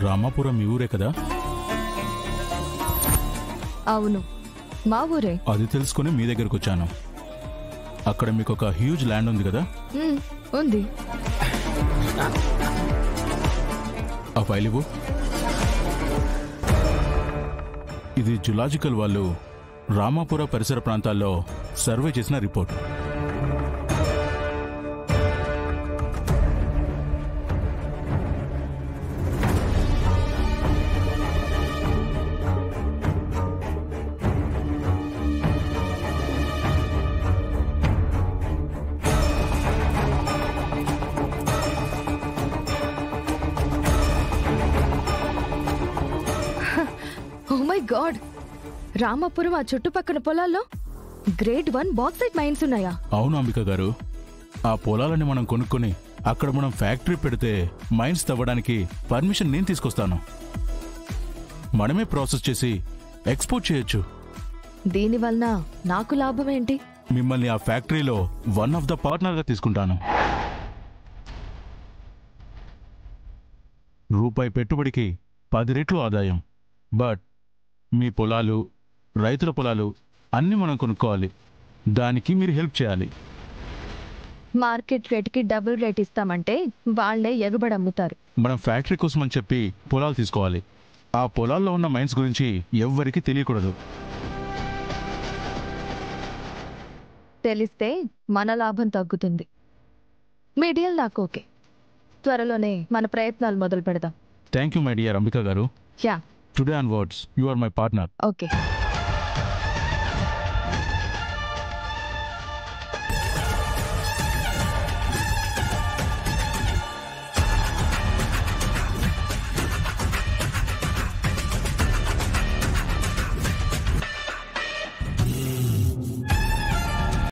రామాపురం మీ ఊరే కదా? అవును, మా ఊరే. అది తెలుసుకుని మీ దగ్గరకు వచ్చాను. అక్కడ మీకు ఒక హ్యూజ్ ల్యాండ్ ఉంది కదా? ఉంది. ఆ ఫైల్ ఇవ్వు. ఇది జులాజికల్ వాళ్ళు రామాపుర పరిసర ప్రాంతాల్లో సర్వే చేసిన report. Oh my god, Ramapuram ఆ చుట్టుపక్కల పొలాల్లో గ్రేడ్ 1 బాక్సైట్ మైన్స్ ఉన్నాయా? అవును అంబిక గారు, ఆ పొలాలని మనం కొనుక్కొని అక్కడ మనం ఫ్యాక్టరీ పెడితే మైన్స్ తవ్వడానికి పర్మిషన్ నేను తీసుకొస్తాను. మనమే ప్రాసెస్ చేసి ఎక్స్పోర్ట్ చేయొచ్చు. దీనివల్ల నాకు లాభం ఏంటి? మిమ్మల్ని ఆ ఫ్యాక్టరీలో వన్ ఆఫ్ ద పార్ట్నర్గా తీసుకుంటాను. రూపాయి పెట్టుబడికి 10 రెట్లు ఆదాయం. బట్ మీ పొలాలు, రైతుల పొలాలు అన్నీ మనం కొనుక్కోవాలి. దానికి మీరు హెల్ప్ చేయాలి. మార్కెట్ రేట్కి డబుల్ రేట్ ఇస్తామంటే వాళ్లే ఎగుబడి అమ్ముతారు. మనం ఫ్యాక్టరీ కోసం అని చెప్పి పొలాలు తీసుకోవాలి. ఆ పొలాల్లో ఉన్న మైన్స్ గురించి ఎవ్వరికీ తెలియకూడదు. తెలిస్తే మన లాభం తగ్గుతుంది. మీ డీల్ నాకు ఓకే. త్వరలోనే మన ప్రయత్నాలు మొదలు పెడదాం. Thank you my dear Ambika garu. Ya, today onwards you are my partner. Okay.